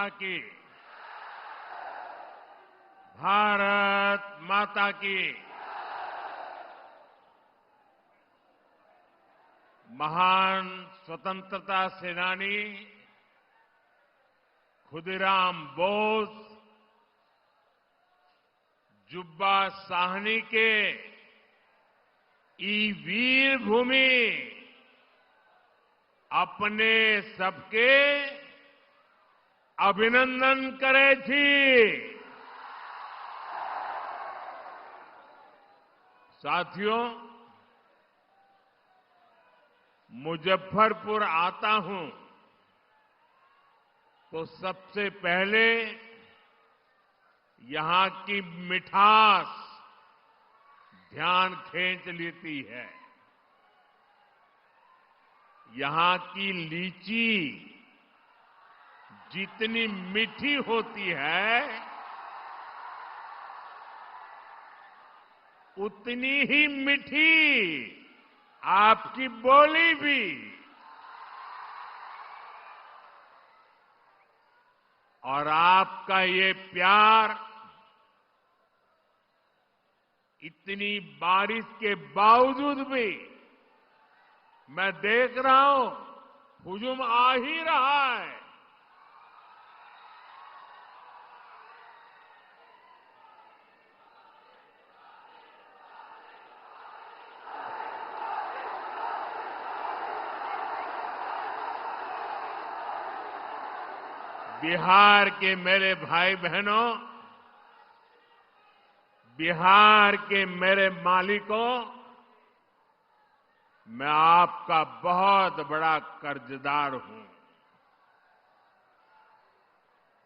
माता की। भारत माता की। महान स्वतंत्रता सेनानी खुदीराम बोस जुब्बा साहनी के ई वीर भूमि अपने सबके अभिनंदन करे थी। साथियों, मुजफ्फरपुर आता हूं तो सबसे पहले यहां की मिठास ध्यान खींच लेती है। यहां की लीची जितनी मीठी होती है उतनी ही मीठी आपकी बोली भी। और आपका ये प्यार इतनी बारिश के बावजूद भी मैं देख रहा हूं हुजूम आ ही रहा है। बिहार के मेरे भाई बहनों, बिहार के मेरे मालिकों, मैं आपका बहुत बड़ा कर्जदार हूं।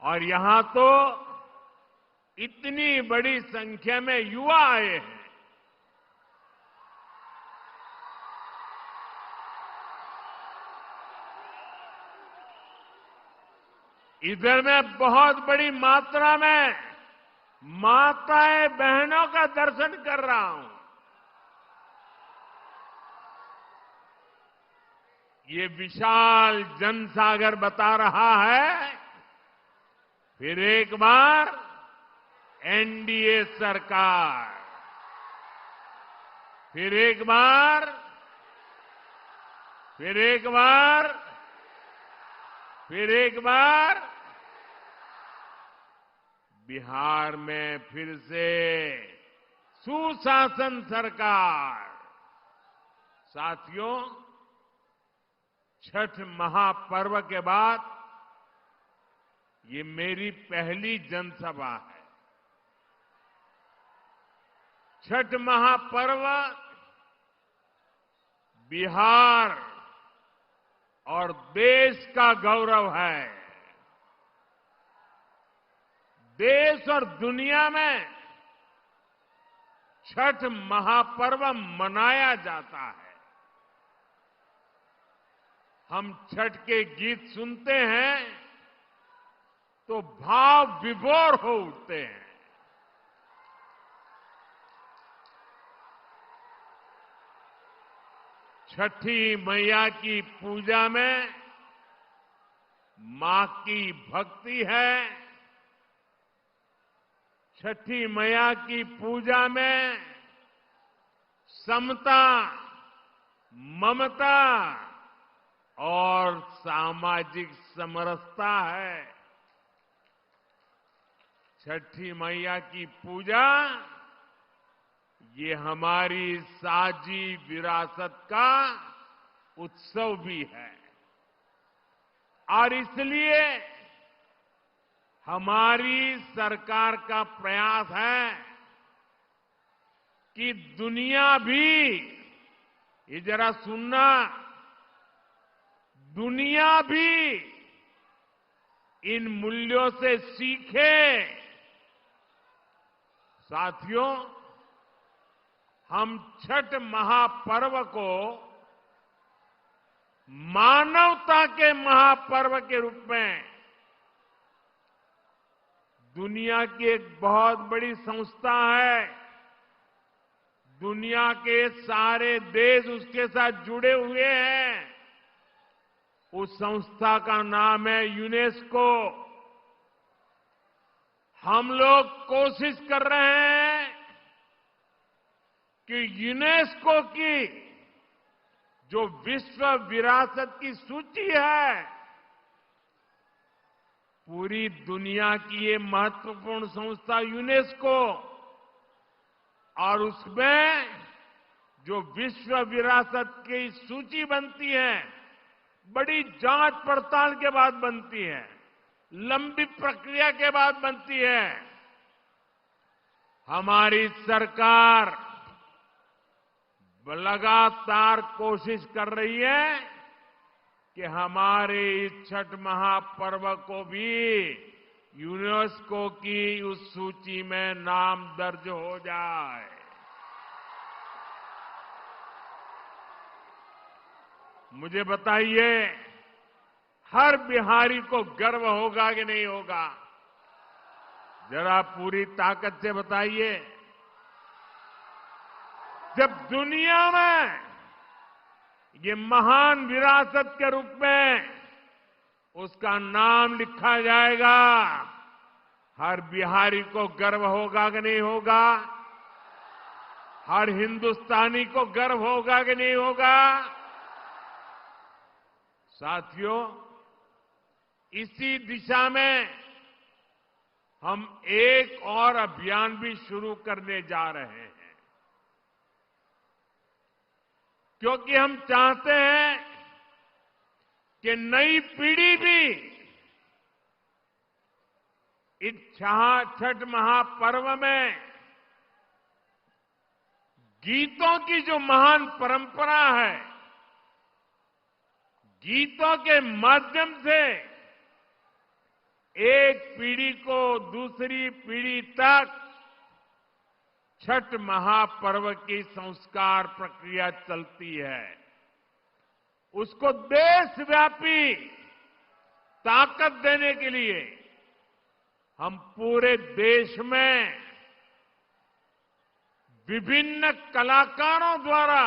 और यहां तो इतनी बड़ी संख्या में युवा आए हैं। इधर मैं बहुत बड़ी मात्रा में माताएं बहनों का दर्शन कर रहा हूं। ये विशाल जनसागर बता रहा है फिर एक बार एनडीए सरकार, फिर एक बार, फिर एक बार, फिर एक बार बिहार में फिर से सुशासन सरकार। साथियों, छठ महापर्व के बाद ये मेरी पहली जनसभा है। छठ महापर्व बिहार और देश का गौरव है। देश और दुनिया में छठ महापर्व मनाया जाता है। हम छठ के गीत सुनते हैं तो भाव विभोर हो उठते हैं। छठी मैया की पूजा में मां की भक्ति है। छठी मैया की पूजा में समता, ममता और सामाजिक समरसता है। छठी मैया की पूजा ये हमारी साझी विरासत का उत्सव भी है। और इसलिए हमारी सरकार का प्रयास है कि दुनिया भी, ये जरा सुनना, दुनिया भी इन मूल्यों से सीखे। साथियों, हम छठ महापर्व को मानवता के महापर्व के रूप में दुनिया की एक बहुत बड़ी संस्था है, दुनिया के सारे देश उसके साथ जुड़े हुए हैं। उस संस्था का नाम है यूनेस्को, हम लोग कोशिश कर रहे हैं कि यूनेस्को की जो विश्व विरासत की सूची है, पूरी दुनिया की ये महत्वपूर्ण संस्था यूनेस्को, और उसमें जो विश्व विरासत की सूची बनती है, बड़ी जांच पड़ताल के बाद बनती है, लंबी प्रक्रिया के बाद बनती है। हमारी सरकार लगातार कोशिश कर रही है कि हमारे इस छठ महापर्व को भी यूनेस्को की उस सूची में नाम दर्ज हो जाए। मुझे बताइए, हर बिहारी को गर्व होगा कि नहीं होगा? जरा पूरी ताकत से बताइए। जब दुनिया में ये महान विरासत के रूप में उसका नाम लिखा जाएगा, हर बिहारी को गर्व होगा कि नहीं होगा? हर हिंदुस्तानी को गर्व होगा कि नहीं होगा? साथियों, इसी दिशा में हम एक और अभियान भी शुरू करने जा रहे हैं, क्योंकि हम चाहते हैं कि नई पीढ़ी भी इस छठ महापर्व में गीतों की जो महान परंपरा है, गीतों के माध्यम से एक पीढ़ी को दूसरी पीढ़ी तक छठ महापर्व की संस्कार प्रक्रिया चलती है, उसको देशव्यापी ताकत देने के लिए हम पूरे देश में विभिन्न कलाकारों द्वारा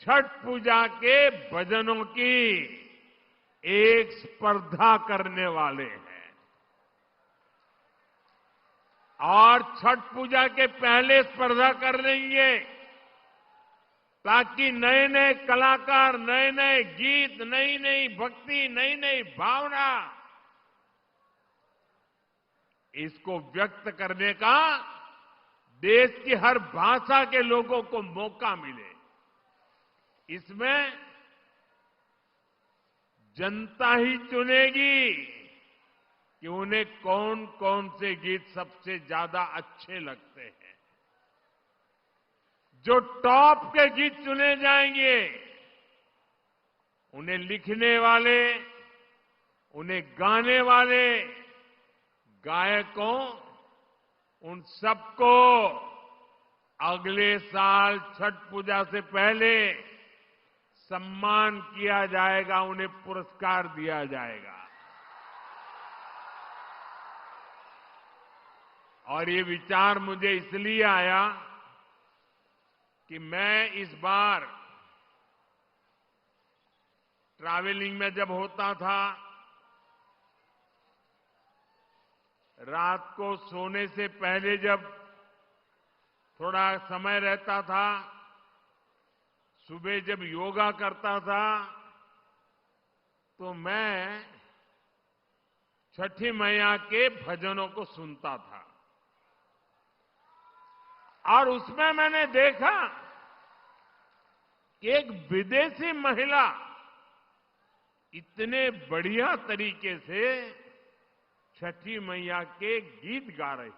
छठ पूजा के भजनों की एक स्पर्धा करने वाले हैं। और छठ पूजा के पहले स्पर्धा कर लेंगे, ताकि नए नए कलाकार, नए नए गीत, नई नई भक्ति, नई नई भावना, इसको व्यक्त करने का देश की हर भाषा के लोगों को मौका मिले। इसमें जनता ही चुनेगी कि उन्हें कौन कौन से गीत सबसे ज्यादा अच्छे लगते हैं। जो टॉप के गीत चुने जाएंगे, उन्हें लिखने वाले, उन्हें गाने वाले गायकों, उन सबको अगले साल छठ पूजा से पहले सम्मान किया जाएगा, उन्हें पुरस्कार दिया जाएगा। और ये विचार मुझे इसलिए आया कि मैं इस बार ट्रैवलिंग में जब होता था, रात को सोने से पहले जब थोड़ा समय रहता था, सुबह जब योगा करता था, तो मैं छठी मैया के भजनों को सुनता था। और उसमें मैंने देखा कि एक विदेशी महिला इतने बढ़िया तरीके से छठी मैया के गीत गा रही।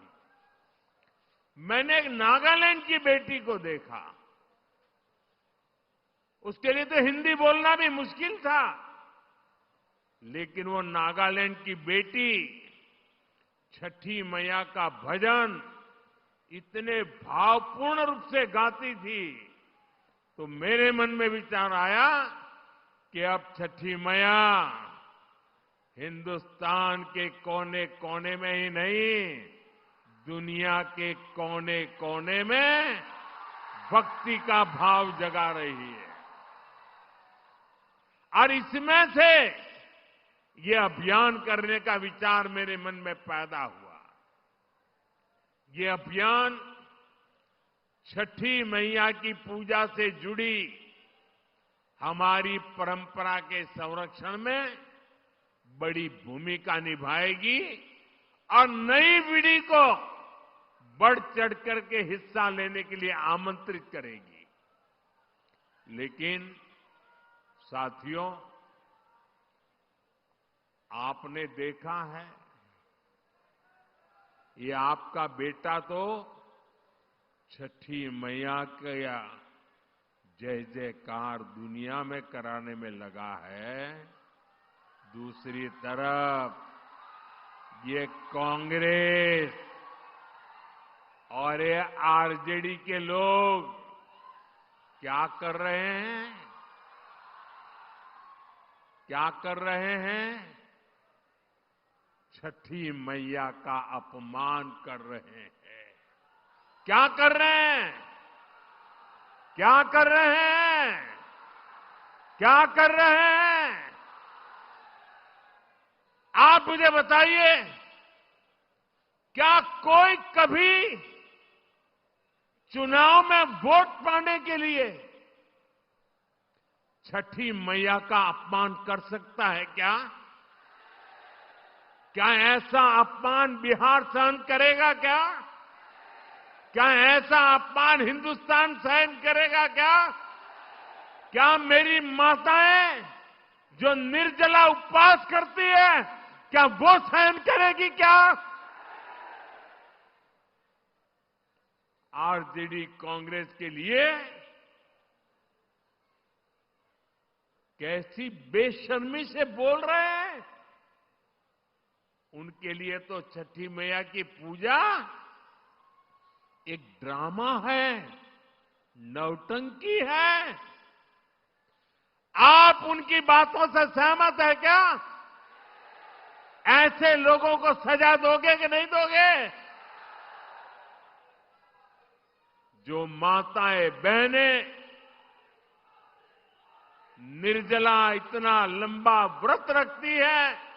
मैंने एक नागालैंड की बेटी को देखा, उसके लिए तो हिंदी बोलना भी मुश्किल था, लेकिन वो नागालैंड की बेटी छठी मैया का भजन इतने भावपूर्ण रूप से गाती थी, तो मेरे मन में विचार आया कि अब छठी मैया हिंदुस्तान के कोने कोने में ही नहीं, दुनिया के कोने कोने में भक्ति का भाव जगा रही है। और इसमें से ये अभियान करने का विचार मेरे मन में पैदा हुआ। ये अभियान छठी मैया की पूजा से जुड़ी हमारी परंपरा के संरक्षण में बड़ी भूमिका निभाएगी और नई पीढ़ी को बढ़ चढ़ करके हिस्सा लेने के लिए आमंत्रित करेगी। लेकिन साथियों, आपने देखा है, ये आपका बेटा तो छठी मैया का जय जयकार दुनिया में कराने में लगा है। दूसरी तरफ ये कांग्रेस और ये आरजेडी के लोग क्या कर रहे हैं? क्या कर रहे हैं? छठी मैया का अपमान कर रहे हैं। क्या कर रहे हैं? क्या कर रहे हैं? क्या कर रहे हैं? आप मुझे बताइए, क्या कोई कभी चुनाव में वोट पाने के लिए छठी मैया का अपमान कर सकता है क्या? क्या ऐसा अपमान बिहार सहन करेगा क्या? क्या ऐसा अपमान हिंदुस्तान सहन करेगा क्या? क्या मेरी माताएं जो निर्जला उपवास करती है, क्या वो सहन करेगी क्या? आरजेडी कांग्रेस के लिए कैसी बेशर्मी से बोल रहे हैं। उनके लिए तो छठी मैया की पूजा एक ड्रामा है, नौटंकी है। आप उनकी बातों से सहमत है क्या? ऐसे लोगों को सजा दोगे कि नहीं दोगे? जो माताएं बहनें निर्जला इतना लंबा व्रत रखती है,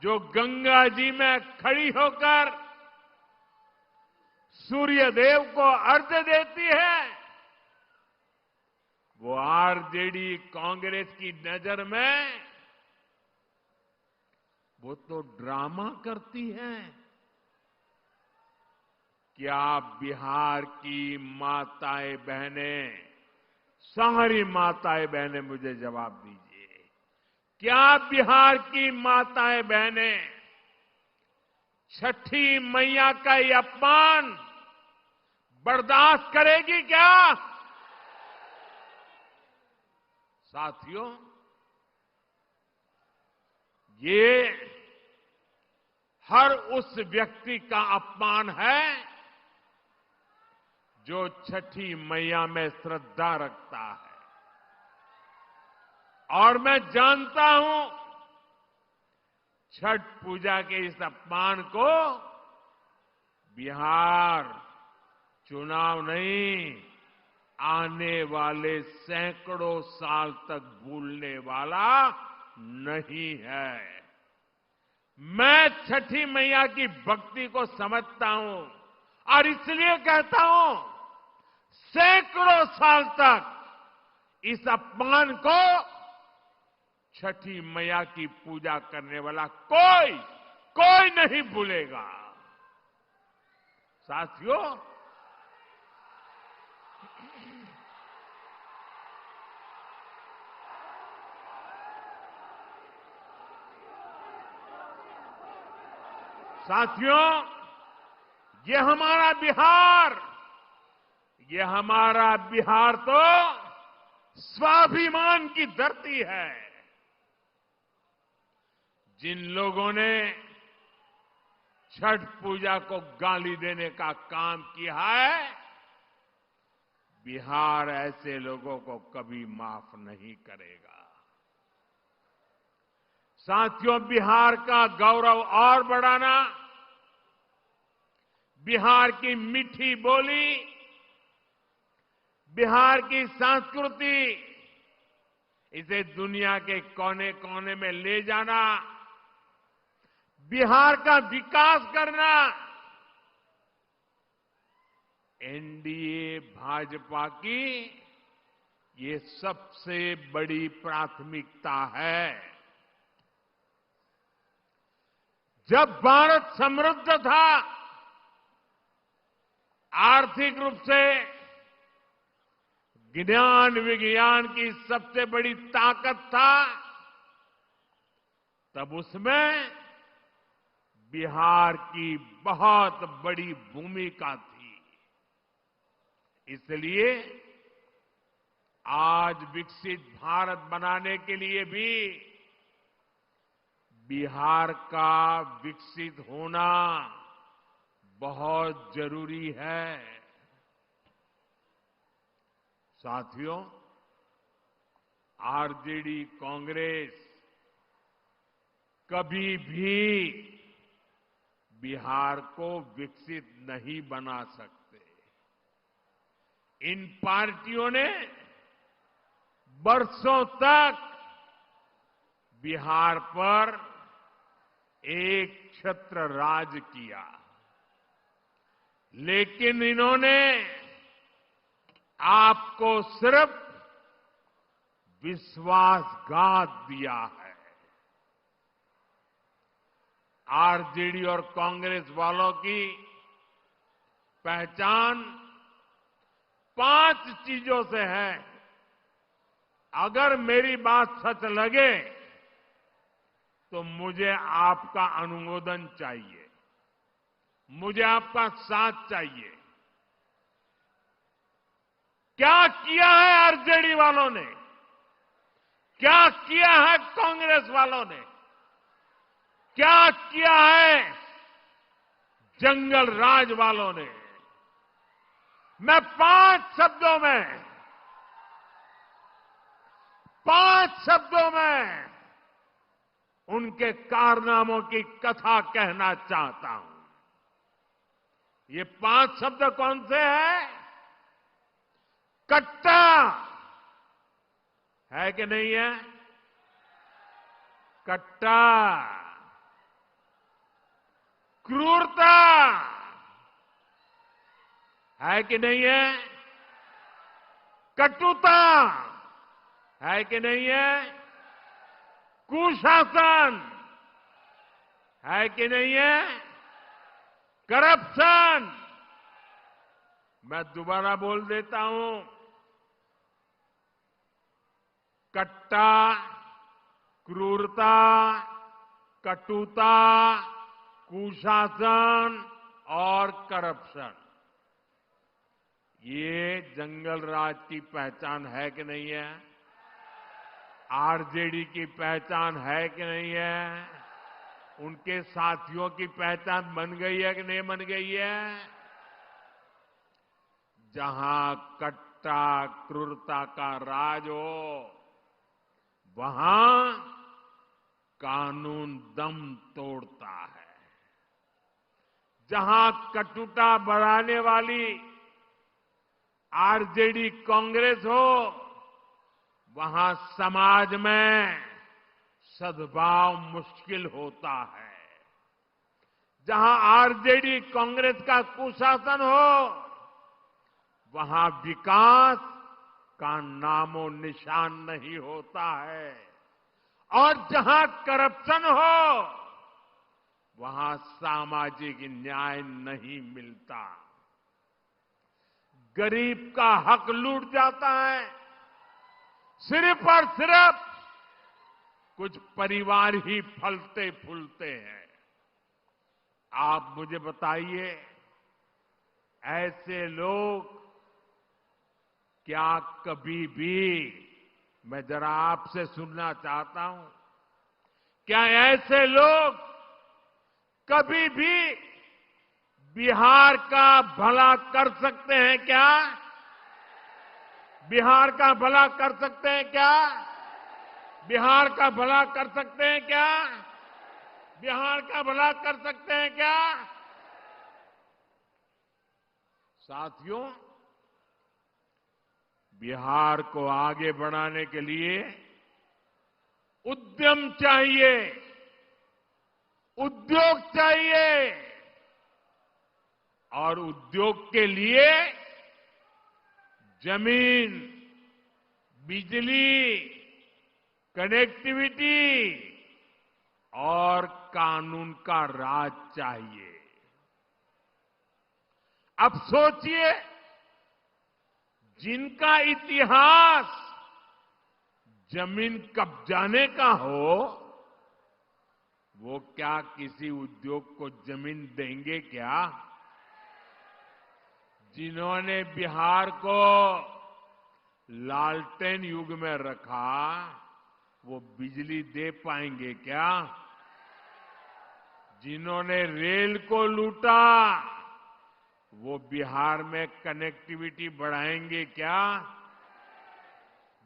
जो गंगा जी में खड़ी होकर सूर्य देव को अर्घ्य देती है, वो आरजेडी कांग्रेस की नजर में वो तो ड्रामा करती है। क्या बिहार की माताएं बहनें, सारी माताएं बहनें मुझे जवाब दीजिए, क्या बिहार की माताएं बहनें छठी मैया का ये अपमान बर्दाश्त करेगी क्या? साथियों, ये हर उस व्यक्ति का अपमान है जो छठी मैया में श्रद्धा रखता है। और मैं जानता हूं, छठ पूजा के इस अपमान को बिहार चुनाव नहीं, आने वाले सैकड़ों साल तक भूलने वाला नहीं है। मैं छठी मैया की भक्ति को समझता हूं और इसलिए कहता हूं, सैकड़ों साल तक इस अपमान को छठी मैया की पूजा करने वाला कोई नहीं भूलेगा। साथियों, ये हमारा बिहार तो स्वाभिमान की धरती है। जिन लोगों ने छठ पूजा को गाली देने का काम किया है, बिहार ऐसे लोगों को कभी माफ नहीं करेगा। साथियों, बिहार का गौरव और बढ़ाना, बिहार की मीठी बोली, बिहार की संस्कृति, इसे दुनिया के कोने कोने में ले जाना, बिहार का विकास करना, एनडीए भाजपा की ये सबसे बड़ी प्राथमिकता है। जब भारत समृद्ध था, आर्थिक रूप से ज्ञान विज्ञान की सबसे बड़ी ताकत था, तब उसमें बिहार की बहुत बड़ी भूमिका थी। इसलिए आज विकसित भारत बनाने के लिए भी बिहार का विकसित होना बहुत जरूरी है। साथियों, आरजेडी कांग्रेस कभी भी बिहार को विकसित नहीं बना सकते। इन पार्टियों ने बरसों तक बिहार पर एक छत्र राज किया, लेकिन इन्होंने आपको सिर्फ विश्वासघात दिया है। आरजेडी और कांग्रेस वालों की पहचान 5 चीजों से है। अगर मेरी बात सच लगे तो मुझे आपका अनुमोदन चाहिए, मुझे आपका साथ चाहिए। क्या किया है आरजेडी वालों ने, क्या किया है कांग्रेस वालों ने, क्या किया है जंगल राज वालों ने? मैं 5 शब्दों में उनके कारनामों की कथा कहना चाहता हूं। ये 5 शब्द कौन से हैं? कट्टा है कि नहीं है? कट्टा, क्रूरता है कि नहीं है? कटुता है कि नहीं है? कुशासन है कि नहीं है? करप्शन, मैं दोबारा बोल देता हूं, कट्टा, क्रूरता, कटुता, कुशासन और करप्शन, ये जंगल राज की पहचान है कि नहीं है? आरजेडी की पहचान है कि नहीं है? उनके साथियों की पहचान बन गई है कि नहीं बन गई है? जहां कट्टा क्रूरता का राज हो, वहां कानून दम तोड़ता है। जहां कटुता बढ़ाने वाली आरजेडी कांग्रेस हो, वहां समाज में सद्भाव मुश्किल होता है। जहां आरजेडी कांग्रेस का कुशासन हो, वहां विकास का नामो निशान नहीं होता है। और जहां करप्शन हो, वहां सामाजिक न्याय नहीं मिलता। गरीब का हक लूट जाता है। सिर्फ और सिर्फ कुछ परिवार ही फलते फूलते हैं। आप मुझे बताइए, ऐसे लोग क्या कभी भी, मैं जरा आपसे सुनना चाहता हूं, क्या ऐसे लोग कभी भी बिहार का भला कर सकते हैं क्या? बिहार का भला कर सकते हैं क्या? बिहार का भला कर सकते हैं क्या? बिहार का भला कर सकते हैं क्या? साथियों, बिहार को आगे बढ़ाने के लिए उद्यम चाहिए, उद्योग चाहिए और उद्योग के लिए जमीन, बिजली, कनेक्टिविटी और कानून का राज चाहिए। अब सोचिए, जिनका इतिहास जमीन कब्जाने का हो, वो क्या किसी उद्योग को जमीन देंगे क्या? जिन्होंने बिहार को लालटेन युग में रखा, वो बिजली दे पाएंगे क्या? जिन्होंने रेल को लूटा, वो बिहार में कनेक्टिविटी बढ़ाएंगे क्या?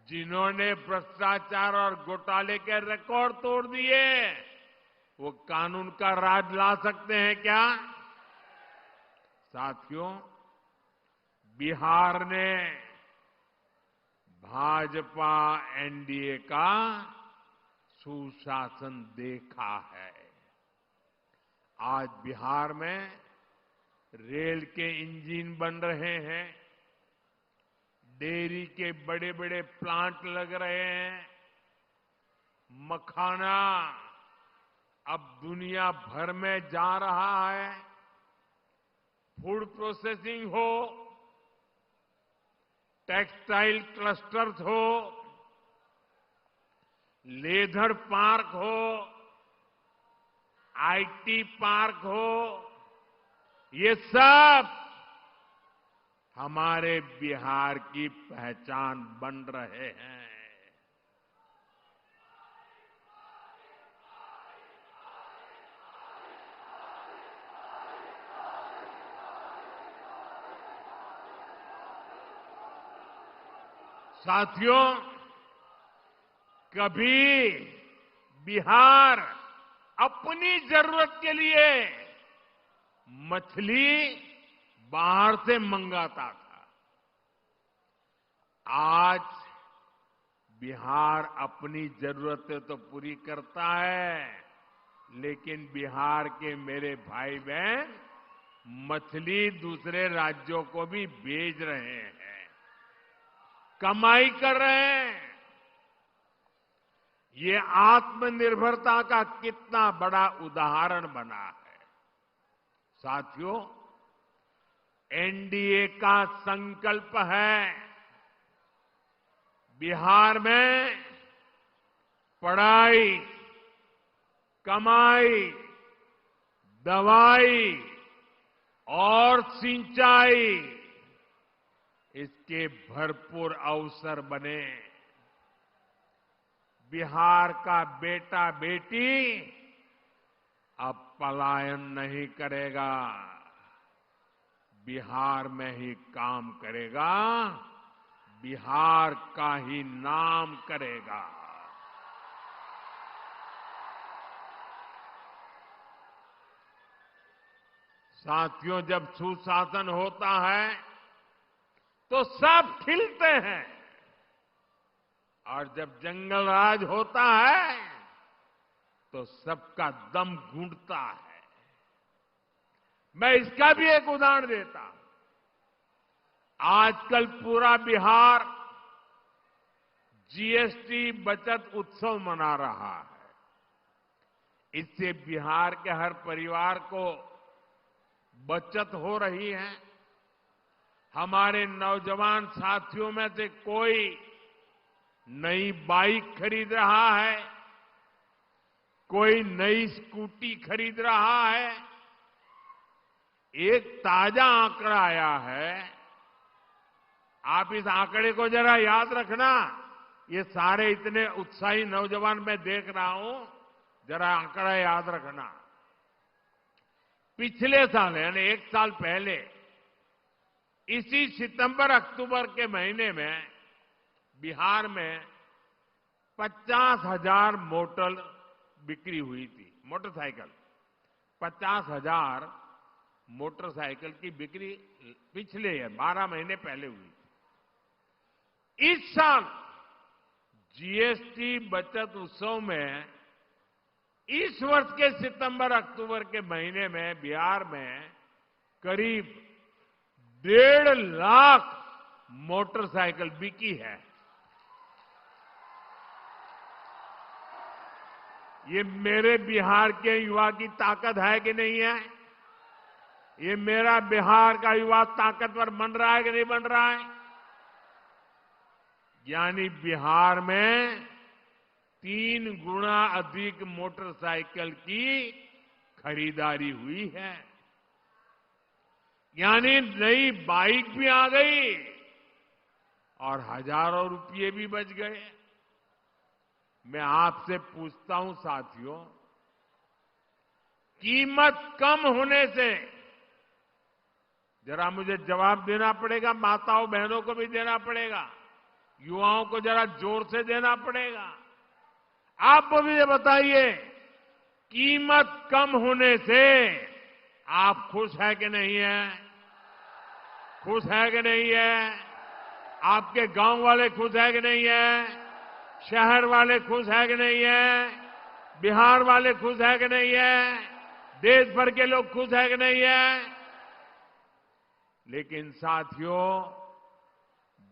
जिन्होंने भ्रष्टाचार और घोटाले के रिकॉर्ड तोड़ दिए, वो कानून का राज ला सकते हैं क्या? साथियों, बिहार ने भाजपा एनडीए का सुशासन देखा है। आज बिहार में रेल के इंजन बन रहे हैं, डेयरी के बड़े बड़े प्लांट लग रहे हैं, मखाना अब दुनिया भर में जा रहा है, फूड प्रोसेसिंग हो, टेक्सटाइल क्लस्टर्स हो, लेदर पार्क हो, आईटी पार्क हो, ये सब हमारे बिहार की पहचान बन रहे हैं। साथियों, कभी बिहार अपनी जरूरत के लिए मछली बाहर से मंगाता था। आज बिहार अपनी जरूरतें तो पूरी करता है, लेकिन बिहार के मेरे भाई बहन मछली दूसरे राज्यों को भी भेज रहे हैं, कमाई कर रहे हैं। ये आत्मनिर्भरता का कितना बड़ा उदाहरण बना है। साथियों, एनडीए का संकल्प है बिहार में पढ़ाई, कमाई, दवाई और सिंचाई, इसके भरपूर अवसर बने। बिहार का बेटा बेटी अब पलायन नहीं करेगा, बिहार में ही काम करेगा, बिहार का ही नाम करेगा। साथियों, जब सुशासन होता है तो सब खिलते हैं, और जब जंगल राज होता है तो सबका दम घुटता है। मैं इसका भी एक उदाहरण देता हूं। आजकल पूरा बिहार जीएसटी बचत उत्सव मना रहा है। इससे बिहार के हर परिवार को बचत हो रही है। हमारे नौजवान साथियों में से कोई नई बाइक खरीद रहा है, कोई नई स्कूटी खरीद रहा है। एक ताजा आंकड़ा आया है, आप इस आंकड़े को जरा याद रखना। ये सारे इतने उत्साही नौजवान मैं देख रहा हूं, जरा आंकड़ा याद रखना। पिछले साल यानी एक साल पहले इसी सितंबर अक्टूबर के महीने में बिहार में 50,000 मोटर बिक्री हुई थी। मोटरसाइकिल 50,000 मोटरसाइकिल की बिक्री पिछले 12 महीने पहले हुई थी। इस साल जीएसटी बचत उत्सव में इस वर्ष के सितंबर अक्टूबर के महीने में बिहार में करीब 1.5 लाख मोटरसाइकिल बिकी है। ये मेरे बिहार के युवा की ताकत है कि नहीं है? ये मेरा बिहार का युवा ताकतवर बन रहा है कि नहीं बन रहा है? यानी बिहार में 3 गुना अधिक मोटरसाइकिल की खरीदारी हुई है। यानी नई बाइक भी आ गई और हजारों रुपये भी बच गए। मैं आपसे पूछता हूं साथियों, कीमत कम होने से, जरा मुझे जवाब देना पड़ेगा, माताओं बहनों को भी देना पड़ेगा, युवाओं को जरा जोर से देना पड़ेगा। आप मुझे बताइए, कीमत कम होने से आप खुश है कि नहीं है? खुश है कि नहीं है? आपके गांव वाले खुश है कि नहीं है? शहर वाले खुश है कि नहीं है? बिहार वाले खुश है कि नहीं है? देश भर के लोग खुश है कि नहीं है? लेकिन साथियों,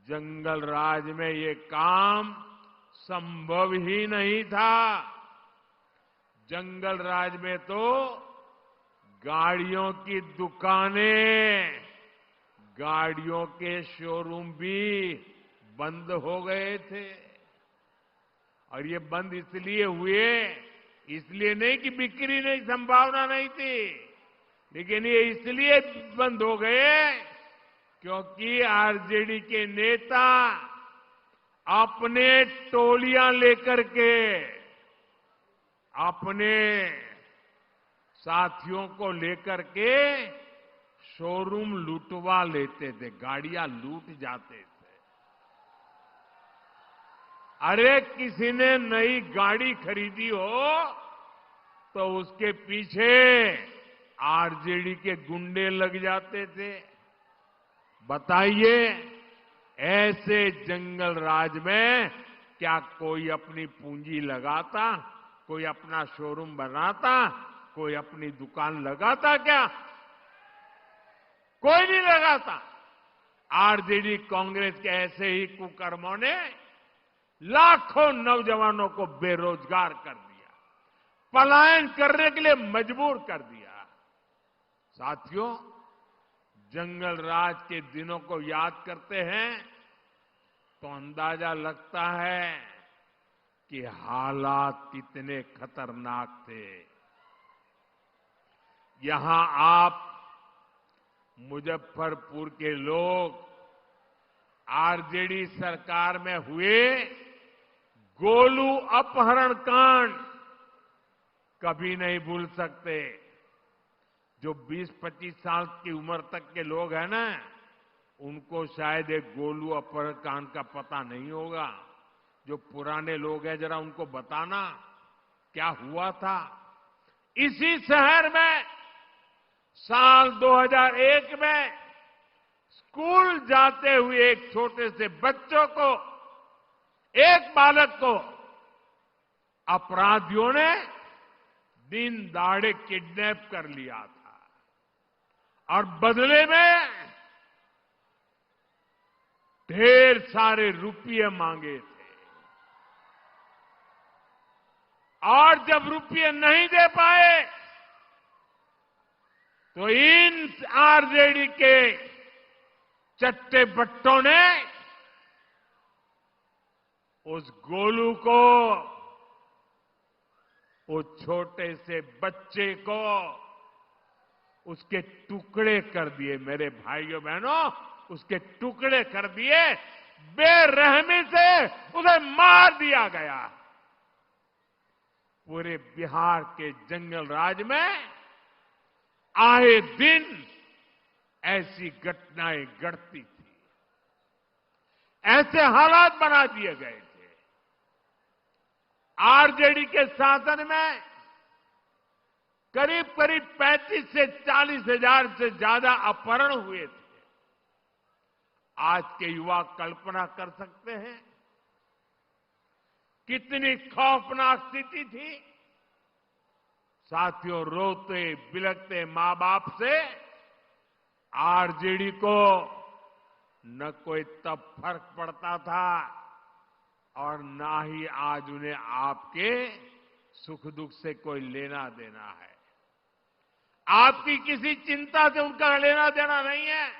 जंगल राज में ये काम संभव ही नहीं था। जंगल राज में तो गाड़ियों की दुकानें, गाड़ियों के शोरूम भी बंद हो गए थे। और ये बंद इसलिए हुए, इसलिए नहीं कि बिक्री नहीं, संभावना नहीं थी, लेकिन ये इसलिए बंद हो गए क्योंकि आरजेडी के नेता अपने टोलियां लेकर के अपने साथियों को लेकर के शोरूम लूटवा लेते थे, गाड़ियां लूट जाते थे। अरे किसी ने नई गाड़ी खरीदी हो तो उसके पीछे आरजेडी के गुंडे लग जाते थे। बताइए, ऐसे जंगल राज में क्या कोई अपनी पूंजी लगाता? कोई अपना शोरूम बनाता? कोई अपनी दुकान लगाता क्या? कोई नहीं लगाता। आरजेडी कांग्रेस के ऐसे ही कुकर्मों ने लाखों नौजवानों को बेरोजगार कर दिया, पलायन करने के लिए मजबूर कर दिया। साथियों, जंगल राज के दिनों को याद करते हैं तो अंदाजा लगता है कि हालात कितने खतरनाक थे। यहां आप मुजफ्फरपुर के लोग आरजेडी सरकार में हुए गोलू अपहरण कांड कभी नहीं भूल सकते। जो 20-25 साल की उम्र तक के लोग हैं ना, उनको शायद एक गोलू अपहरण कांड का पता नहीं होगा। जो पुराने लोग हैं, जरा उनको बताना क्या हुआ था। इसी शहर में साल 2001 में स्कूल जाते हुए एक छोटे से बच्चों को, एक बालक को अपराधियों ने दिन दहाड़े किडनैप कर लिया था और बदले में ढेर सारे रुपये मांगे थे। और जब रुपये नहीं दे पाए तो इन आरजेडी के चट्टे बट्टों ने उस गोलू को, उस छोटे से बच्चे को उसके टुकड़े कर दिए। मेरे भाइयों बहनों, उसके टुकड़े कर दिए, बेरहमी से उसे मार दिया गया। पूरे बिहार के जंगल राज में आए दिन ऐसी घटनाएं घटती थी, ऐसे हालात बना दिए गए थे। आरजेडी के शासन में करीब करीब 35 से 40 हजार से ज्यादा अपहरण हुए थे। आज के युवा कल्पना कर सकते हैं कितनी खौफनाक स्थिति थी। साथियों, रोते बिलखते मां बाप से आरजेडी को न कोई तब फर्क पड़ता था और ना ही आज उन्हें आपके सुख दुख से कोई लेना देना है। आपकी किसी चिंता से उनका लेना देना नहीं है।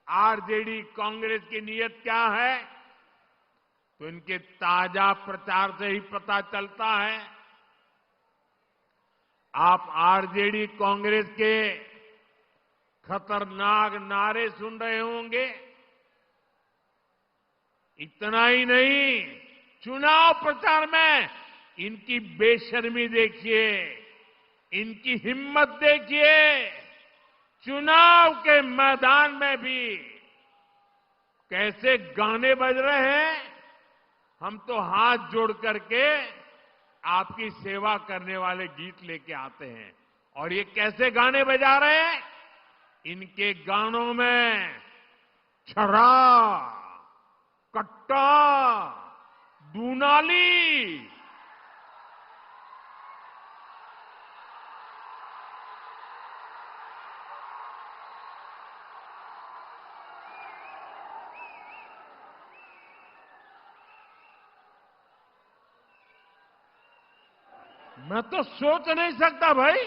आरजेडी कांग्रेस की नीयत क्या है तो इनके ताजा प्रचार से ही पता चलता है। आप आरजेडी कांग्रेस के खतरनाक नारे सुन रहे होंगे। इतना ही नहीं, चुनाव प्रचार में इनकी बेशर्मी देखिए, इनकी हिम्मत देखिए। चुनाव के मैदान में भी कैसे गाने बज रहे हैं। हम तो हाथ जोड़ करके आपकी सेवा करने वाले गीत लेके आते हैं और ये कैसे गाने बजा रहे हैं। इनके गानों में छरा, कट्टा, दूनाली, मैं तो सोच नहीं सकता भाई।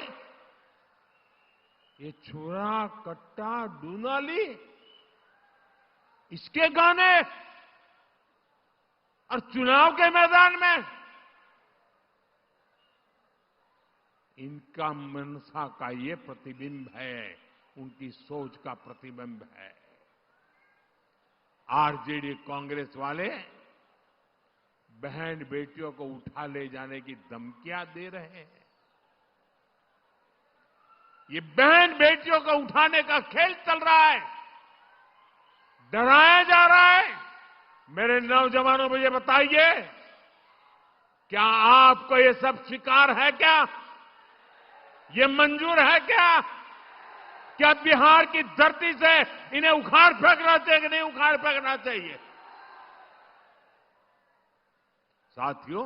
ये छुरा, कट्टा, दूनाली, इसके गाने और चुनाव के मैदान में। इनका मनसा का ये प्रतिबिंब है, उनकी सोच का प्रतिबिंब है। आरजेडी कांग्रेस वाले बहन बेटियों को उठा ले जाने की धमकियां दे रहे हैं। ये बहन बेटियों को उठाने का खेल चल रहा है, डराया जा रहा है। मेरे नौजवानों मुझे बताइए, क्या आपको ये सब स्वीकार है? क्या ये मंजूर है? क्या बिहार की धरती से इन्हें उखाड़ फेंकना चाहिए कि नहीं उखाड़ फेंकना चाहिए? साथियों,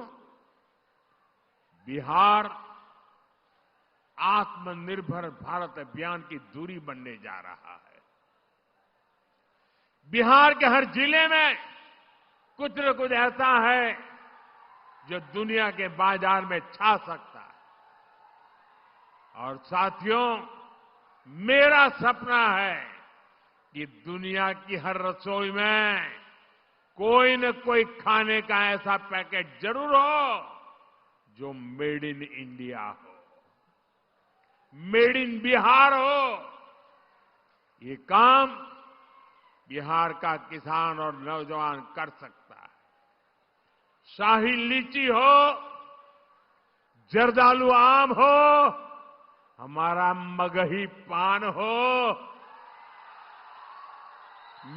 बिहार आत्मनिर्भर भारत अभियान की धुरी बनने जा रहा है। बिहार के हर जिले में कुछ न कुछ ऐसा है जो दुनिया के बाजार में छा सकता है। और साथियों, मेरा सपना है कि दुनिया की हर रसोई में कोई न कोई खाने का ऐसा पैकेट जरूर हो जो मेड इन इंडिया हो, मेड इन बिहार हो। ये काम बिहार का किसान और नौजवान कर सकता है। शाही लीची हो, जर्दालू आम हो, हमारा मगही पान हो,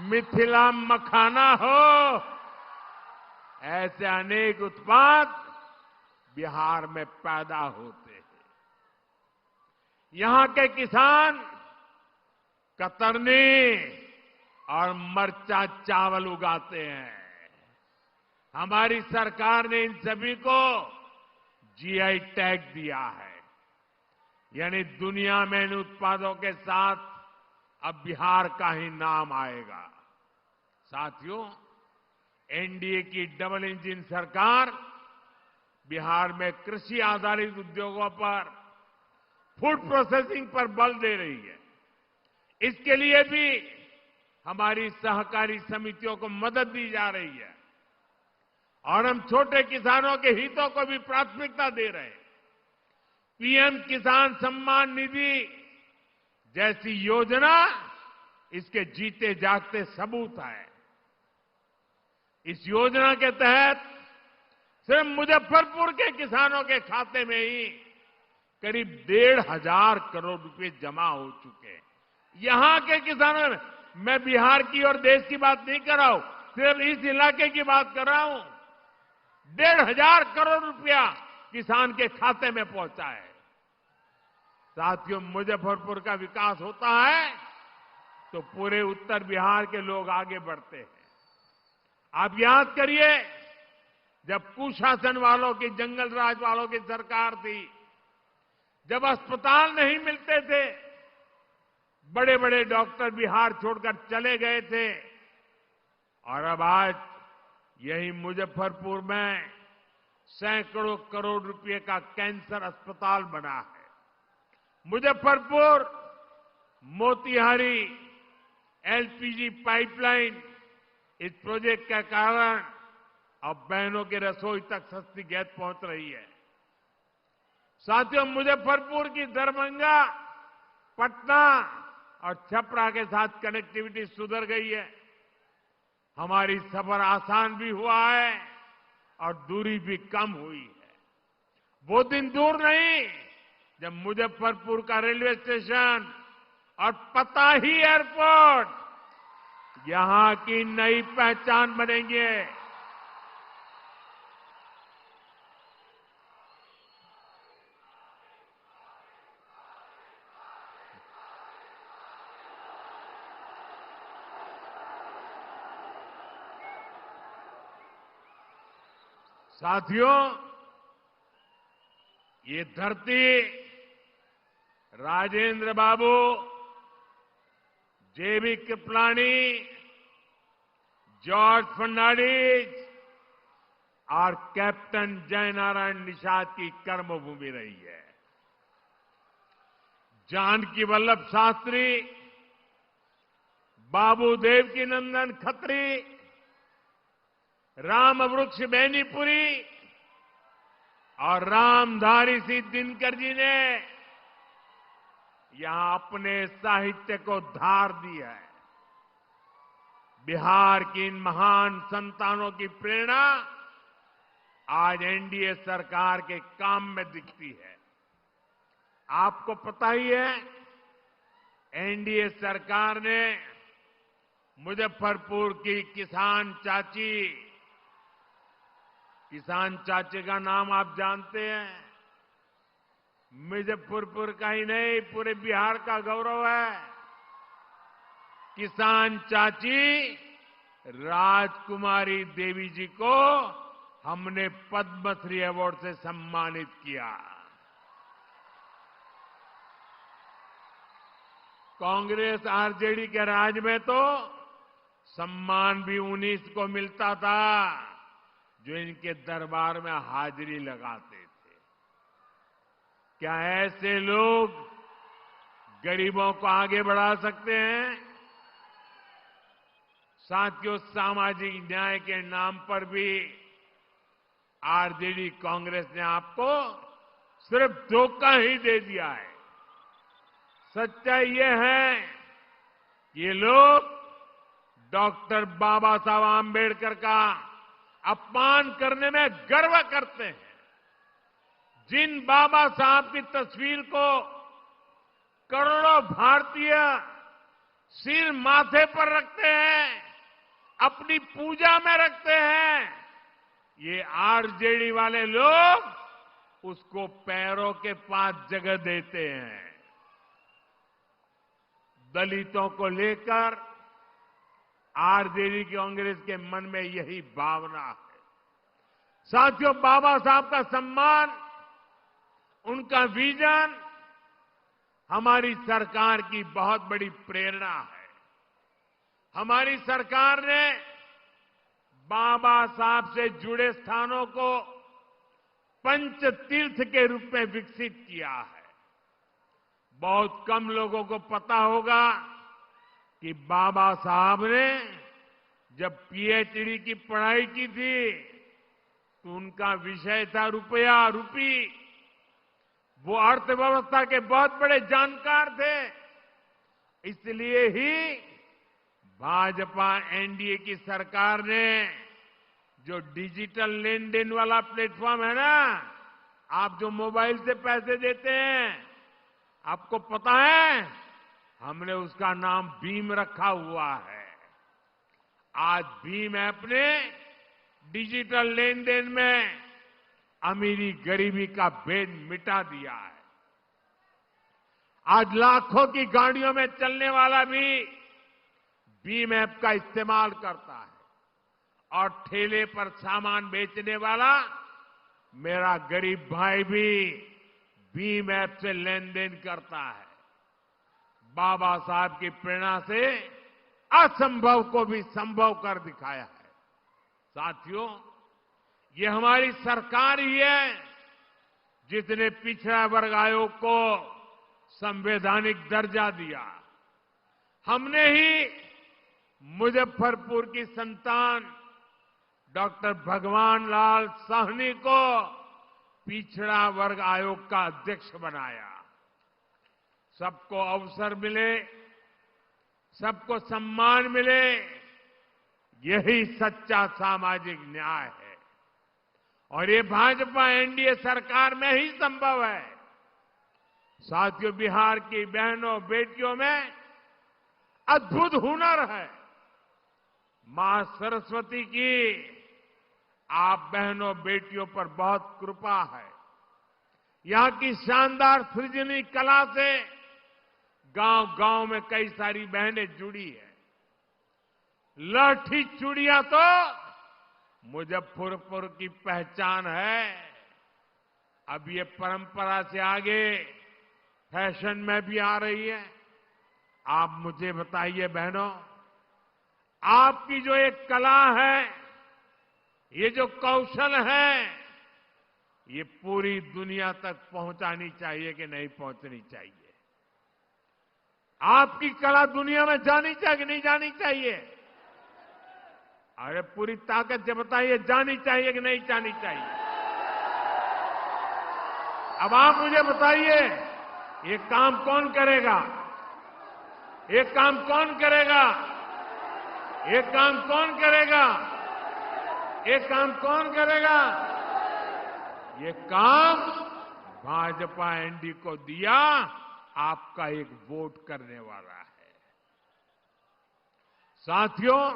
मिथिला मखाना हो, ऐसे अनेक उत्पाद बिहार में पैदा होते हैं। यहां के किसान कतरनी और मरचा चावल उगाते हैं। हमारी सरकार ने इन सभी को जीआई टैग दिया है, यानी दुनिया में इन उत्पादों के साथ अब बिहार का ही नाम आएगा। साथियों, एनडीए की डबल इंजन सरकार बिहार में कृषि आधारित उद्योगों पर, फूड प्रोसेसिंग पर बल दे रही है। इसके लिए भी हमारी सहकारी समितियों को मदद दी जा रही है और हम छोटे किसानों के हितों को भी प्राथमिकता दे रहे हैं। पीएम किसान सम्मान निधि जैसी योजना इसके जीते जागते सबूत है। इस योजना के तहत सिर्फ मुजफ्फरपुर के किसानों के खाते में ही करीब 1,500 करोड़ रुपए जमा हो चुके हैं। यहां के किसानों में, मैं बिहार की और देश की बात नहीं कर रहा हूं, सिर्फ इस इलाके की बात कर रहा हूं। 1,500 करोड़ रुपया किसान के खाते में पहुंचा है। साथियों, मुजफ्फरपुर का विकास होता है तो पूरे उत्तर बिहार के लोग आगे बढ़ते हैं। आप याद करिए, जब कुशासन वालों की, जंगल राज वालों की सरकार थी, जब अस्पताल नहीं मिलते थे, बड़े बड़े डॉक्टर बिहार छोड़कर चले गए थे, और अब आज यही मुजफ्फरपुर में सैकड़ों करोड़ रुपए का कैंसर अस्पताल बना है। मुजफ्फरपुर मोतिहारी एलपीजी पाइपलाइन, इस प्रोजेक्ट के कारण अब बहनों की रसोई तक सस्ती गैस पहुंच रही है। साथियों, मुजफ्फरपुर की दरभंगा, पटना और छपरा के साथ कनेक्टिविटी सुधर गई है। हमारी सफर आसान भी हुआ है और दूरी भी कम हुई है। वो दिन दूर नहीं जब मुजफ्फरपुर का रेलवे स्टेशन और पताही एयरपोर्ट यहां की नई पहचान बनेंगे। साथियों, ये धरती राजेंद्र बाबू, जेबी कृपलानी, जॉर्ज फर्नांडिस और कैप्टन जयनारायण निषाद की कर्मभूमि रही है। जानकी वल्लभ शास्त्री, बाबू देवकीनंदन खत्री, राम वृक्ष बेनीपुरी और रामधारी सिंह दिनकर जी ने यहां अपने साहित्य को धार दी है। बिहार की इन महान संतानों की प्रेरणा आज एनडीए सरकार के काम में दिखती है। आपको पता ही है, एनडीए सरकार ने मुजफ्फरपुर की किसान चाची का नाम आप जानते हैं। मुजफ्फरपुर का ही नहीं, पूरे बिहार का गौरव है। किसान चाची राजकुमारी देवी जी को हमने पद्मश्री अवार्ड से सम्मानित किया। कांग्रेस आरजेडी के राज में तो सम्मान भी उन्हीं को मिलता था जो इनके दरबार में हाजिरी लगाते थे। क्या ऐसे लोग गरीबों को आगे बढ़ा सकते हैं? साथियों, सामाजिक न्याय के नाम पर भी आरजेडी कांग्रेस ने आपको सिर्फ धोखा ही दे दिया है। सच्चाई ये है, ये लोग डॉक्टर बाबा साहब आंबेडकर का अपमान करने में गर्व करते हैं। जिन बाबा साहब की तस्वीर को करोड़ों भारतीय सिर माथे पर रखते हैं, अपनी पूजा में रखते हैं, ये आरजेडी वाले लोग उसको पैरों के पास जगह देते हैं। दलितों को लेकर आरजेडी कांग्रेस के मन में यही भावना है। साथियों, बाबा साहब का सम्मान, उनका विजन हमारी सरकार की बहुत बड़ी प्रेरणा है। हमारी सरकार ने बाबा साहब से जुड़े स्थानों को पंच तीर्थ के रूप में विकसित किया है। बहुत कम लोगों को पता होगा कि बाबा साहब ने जब पीएचडी की पढ़ाई की थी तो उनका विषय था रुपया, रूपी। वो अर्थव्यवस्था के बहुत बड़े जानकार थे। इसलिए ही भाजपा एनडीए की सरकार ने जो डिजिटल लेन देन वाला प्लेटफॉर्म है ना, आप जो मोबाइल से पैसे देते हैं, आपको पता है, हमने उसका नाम भीम रखा हुआ है। आज भीम ऐप ने डिजिटल लेन देन में अमीरी गरीबी का भेद मिटा दिया है। आज लाखों की गाड़ियों में चलने वाला भी भीम ऐप का इस्तेमाल करता है और ठेले पर सामान बेचने वाला मेरा गरीब भाई भी भीम ऐप से लेन देन करता है। बाबा साहब की प्रेरणा से असंभव को भी संभव कर दिखाया है। साथियों, ये हमारी सरकार ही है जिसने पिछड़ा वर्ग आयोग को संवैधानिक दर्जा दिया। हमने ही मुजफ्फरपुर की संतान डॉक्टर भगवान लाल साहनी को पिछड़ा वर्ग आयोग का अध्यक्ष बनाया। सबको अवसर मिले, सबको सम्मान मिले, यही सच्चा सामाजिक न्याय है और ये भाजपा एनडीए सरकार में ही संभव है। साथियों, बिहार की बहनों बेटियों में अद्भुत हुनर है। मां सरस्वती की आप बहनों बेटियों पर बहुत कृपा है। यहां की शानदार सृजनी कला से गांव-गांव में कई सारी बहनें जुड़ी है। लाठी चूड़ियां तो मुजफ्फरपुर की पहचान है। अब ये परंपरा से आगे फैशन में भी आ रही है। आप मुझे बताइए बहनों, आपकी जो एक कला है, ये जो कौशल है, ये पूरी दुनिया तक पहुंचानी चाहिए कि नहीं पहुंचनी चाहिए? आपकी कला दुनिया में जानी चाहिए कि नहीं जानी चाहिए? अरे पूरी ताकत से बताइए, जानी चाहिए कि नहीं जानी चाहिए? अब आप मुझे बताइए, ये काम कौन करेगा? ये काम कौन करेगा? ये काम कौन करेगा? ये काम कौन करेगा? ये काम भाजपा एनडीए को दिया, आपका एक वोट करने वाला है। साथियों,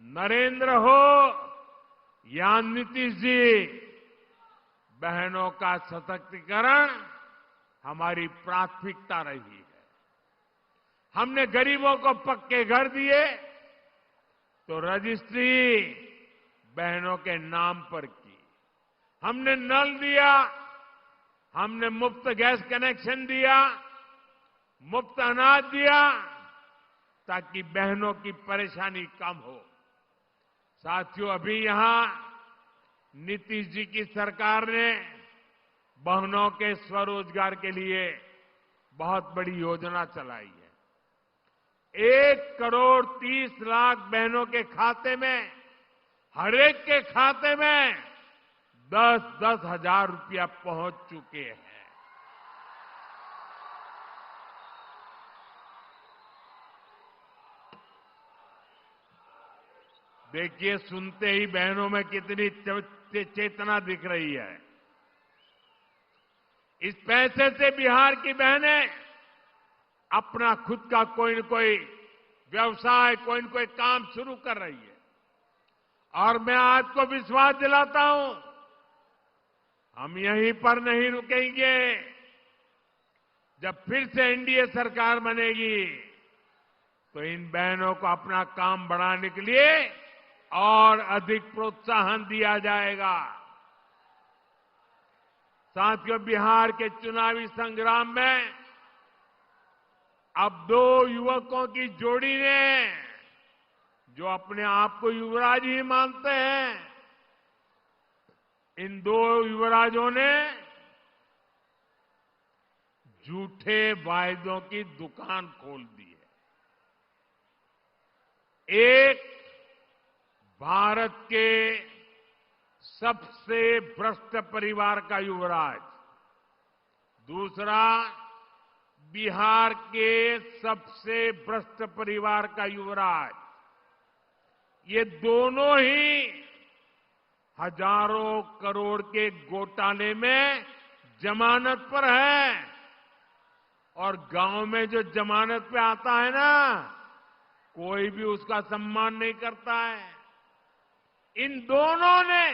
नरेंद्र हो या नीतीश जी, बहनों का सशक्तिकरण हमारी प्राथमिकता रही है। हमने गरीबों को पक्के घर दिए तो रजिस्ट्री बहनों के नाम पर की। हमने नल दिया, हमने मुफ्त गैस कनेक्शन दिया, मुफ्त अनाज दिया, ताकि बहनों की परेशानी कम हो। साथियों, अभी यहां नीतीश जी की सरकार ने बहनों के स्वरोजगार के लिए बहुत बड़ी योजना चलाई है। 1,30,00,000 बहनों के खाते में, हर एक के खाते में 10-10 हजार रुपया पहुंच चुके हैं। देखिए, सुनते ही बहनों में कितनी चेतना दिख रही है। इस पैसे से बिहार की बहनें अपना खुद का कोई न कोई व्यवसाय, कोई न कोई काम शुरू कर रही है। और मैं आपको विश्वास दिलाता हूं, हम यहीं पर नहीं रुकेंगे। जब फिर से एनडीए सरकार बनेगी तो इन बहनों को अपना काम बढ़ाने के लिए और अधिक प्रोत्साहन दिया जाएगा। साथियों, बिहार के चुनावी संग्राम में अब 2 युवकों की जोड़ी ने, जो अपने आप को युवराज ही मानते हैं, इन 2 युवराजों ने झूठे वायदों की दुकान खोल दी है। एक भारत के सबसे भ्रष्ट परिवार का युवराज, दूसरा बिहार के सबसे भ्रष्ट परिवार का युवराज। ये दोनों ही हजारों करोड़ के घोटाले में जमानत पर है। और गांव में जो जमानत पे आता है ना, कोई भी उसका सम्मान नहीं करता है। इन दोनों ने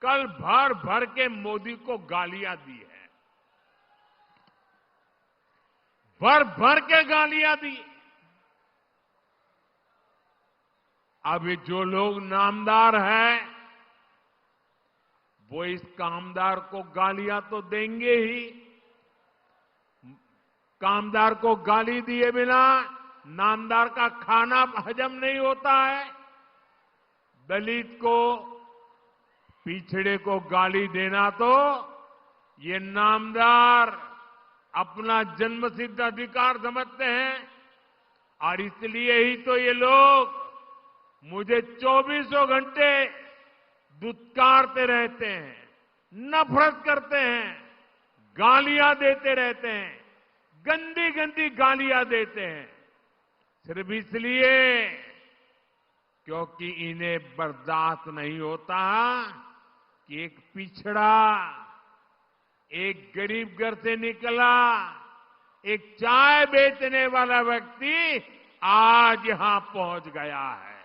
कल भर भर के मोदी को गालियां दी है, भर भर के गालियां दी। अभी जो लोग नामदार हैं वो इस कामदार को गालियां तो देंगे ही। कामदार को गाली दिए बिना नामदार का खाना हजम नहीं होता है। दलित को, पिछड़े को गाली देना तो ये नामदार अपना जन्मसिद्ध अधिकार समझते हैं। और इसलिए ही तो ये लोग मुझे 24 घंटे दुत्कारते रहते हैं, नफरत करते हैं, गालियां देते रहते हैं, गंदी गंदी गालियां देते हैं, सिर्फ इसलिए क्योंकि इन्हें बर्दाश्त नहीं होता कि एक पिछड़ा, एक गरीब घर से निकला, एक चाय बेचने वाला व्यक्ति आज यहां पहुंच गया है।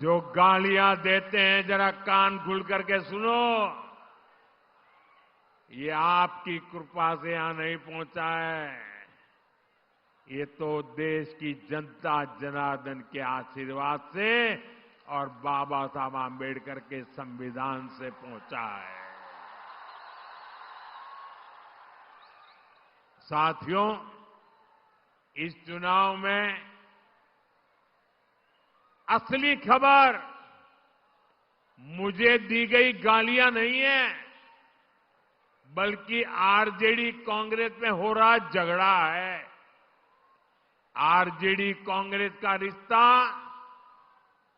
जो गालियां देते हैं जरा कान खुल करके सुनो। ये आपकी कृपा से यहां नहीं पहुंचा है, ये तो देश की जनता जनार्दन के आशीर्वाद से और बाबा साहब आंबेडकर के संविधान से पहुंचा है। साथियों, इस चुनाव में असली खबर मुझे दी गई गालियां नहीं है, बल्कि आरजेडी कांग्रेस में हो रहा झगड़ा है। आरजेडी कांग्रेस का रिश्ता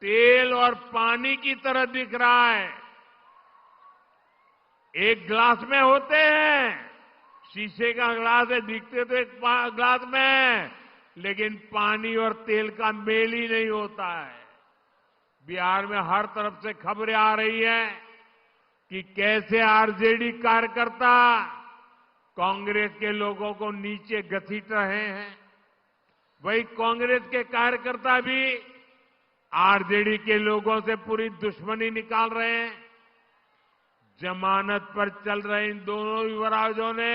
तेल और पानी की तरह दिख रहा है। एक ग्लास में होते हैं, शीशे का ग्लास है, दिखते तो एक ग्लास में, लेकिन पानी और तेल का मेल ही नहीं होता है। बिहार में हर तरफ से खबरें आ रही है कि कैसे आरजेडी कार्यकर्ता कांग्रेस के लोगों को नीचे घसीट रहे हैं। वही कांग्रेस के कार्यकर्ता भी आरजेडी के लोगों से पूरी दुश्मनी निकाल रहे हैं। जमानत पर चल रहे इन दोनों युवराजों ने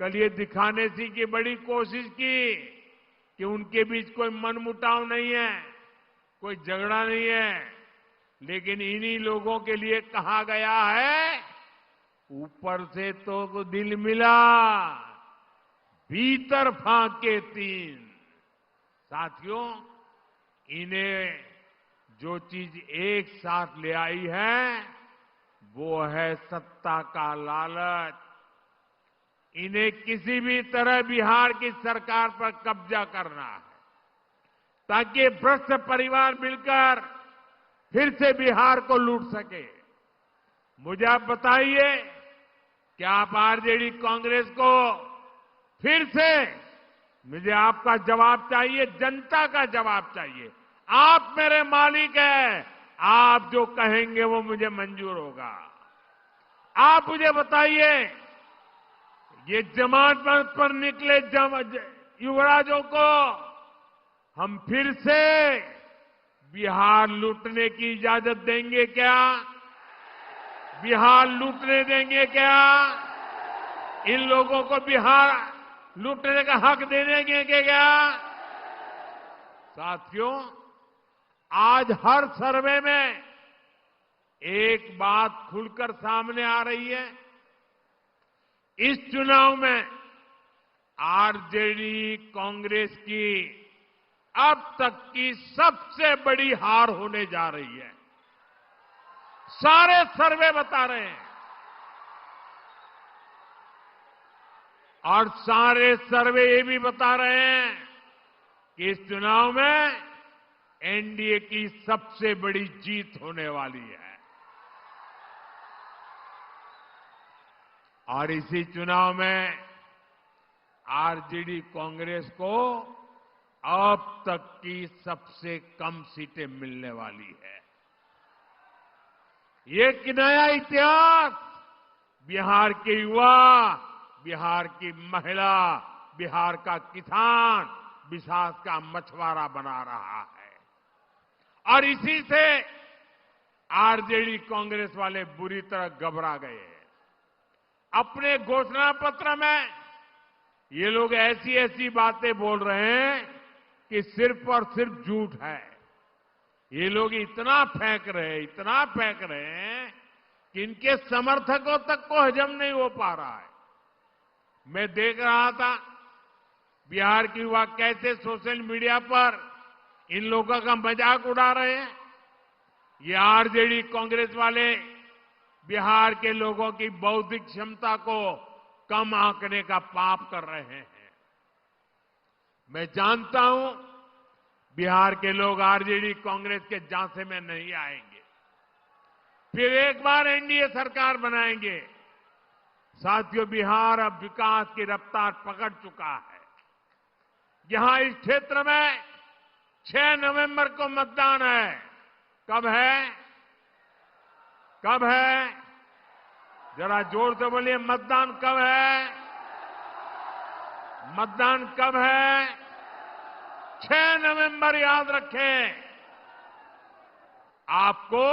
कल ये दिखाने की बड़ी कोशिश की कि उनके बीच कोई मनमुटाव नहीं है, कोई झगड़ा नहीं है, लेकिन इन्हीं लोगों के लिए कहा गया है, ऊपर से तो दिल मिला, भीतर फाके तीन। साथियों, इन्हें जो चीज एक साथ ले आई है वो है सत्ता का लालच। इन्हें किसी भी तरह बिहार की सरकार पर कब्जा करना है ताकि भ्रष्ट परिवार मिलकर फिर से बिहार को लूट सके। मुझे आप बताइए कि आप आरजेडी कांग्रेस को फिर से, मुझे आपका जवाब चाहिए, जनता का जवाब चाहिए। आप मेरे मालिक हैं, आप जो कहेंगे वो मुझे मंजूर होगा। आप मुझे बताइए, ये जमानत पर निकले युवराजों को हम फिर से बिहार लूटने की इजाजत देंगे क्या? बिहार लूटने देंगे क्या? इन लोगों को बिहार लूटने का हक दे देंगे क्या? साथियों, आज हर सर्वे में एक बात खुलकर सामने आ रही है। इस चुनाव में आरजेडी कांग्रेस की अब तक की सबसे बड़ी हार होने जा रही है। सारे सर्वे बता रहे हैं और सारे सर्वे ये भी बता रहे हैं कि इस चुनाव में एनडीए की सबसे बड़ी जीत होने वाली है। और इसी चुनाव में आरजेडी कांग्रेस को अब तक की सबसे कम सीटें मिलने वाली है। ये एक नया इतिहास बिहार के युवा, बिहार की महिला, बिहार का किसान, बिहार का मछुआरा बना रहा है। और इसी से आरजेडी कांग्रेस वाले बुरी तरह घबरा गए हैं। अपने घोषणा पत्र में ये लोग ऐसी ऐसी बातें बोल रहे हैं कि सिर्फ और सिर्फ झूठ है। ये लोग इतना फेंक रहे हैं कि इनके समर्थकों तक को हजम नहीं हो पा रहा है। मैं देख रहा था बिहार के युवा कैसे सोशल मीडिया पर इन लोगों का मजाक उड़ा रहे हैं। ये आरजेडी कांग्रेस वाले बिहार के लोगों की बौद्धिक क्षमता को कम आंकने का पाप कर रहे हैं। मैं जानता हूं बिहार के लोग आरजेडी कांग्रेस के झांसे में नहीं आएंगे, फिर एक बार एनडीए सरकार बनाएंगे। साथियों, बिहार अब विकास की रफ्तार पकड़ चुका है। यहां इस क्षेत्र में 6 नवंबर को मतदान है। कब है? कब है? जरा जोर से बोलिए, मतदान कब है? मतदान कब है? 6 नवंबर याद रखें। आपको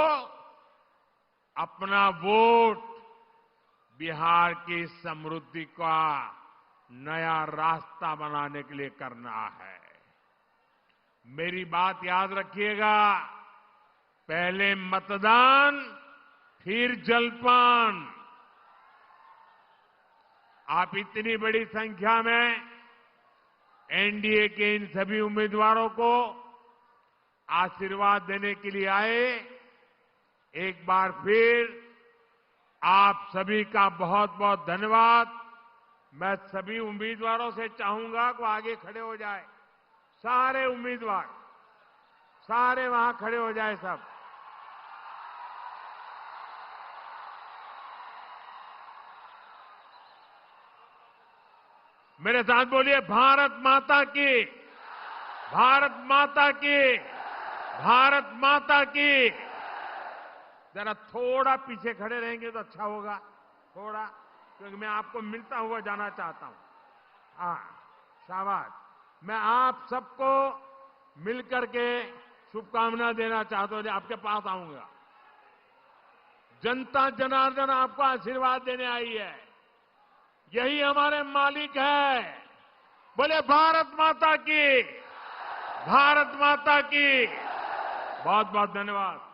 अपना वोट बिहार की समृद्धि का नया रास्ता बनाने के लिए करना है। मेरी बात याद रखिएगा, पहले मतदान फिर जलपान। आप इतनी बड़ी संख्या में एनडीए के इन सभी उम्मीदवारों को आशीर्वाद देने के लिए आए। एक बार फिर आप सभी का बहुत बहुत धन्यवाद। मैं सभी उम्मीदवारों से चाहूंगा कि आगे खड़े हो जाए। सारे उम्मीदवार, सारे वहां खड़े हो जाए सब। मेरे साथ बोलिए, भारत माता की, भारत माता की, भारत माता की। जरा थोड़ा पीछे खड़े रहेंगे तो अच्छा होगा, थोड़ा, क्योंकि मैं आपको मिलता हुआ जाना चाहता हूं। हाँ, शाबाश। मैं आप सबको मिलकर के शुभकामना देना चाहता हूं। आपके पास आऊंगा। जनता जनार्दन आपको आशीर्वाद देने आई है। यही हमारे मालिक है। बोले भारत माता की, भारत माता की। बहुत बहुत धन्यवाद।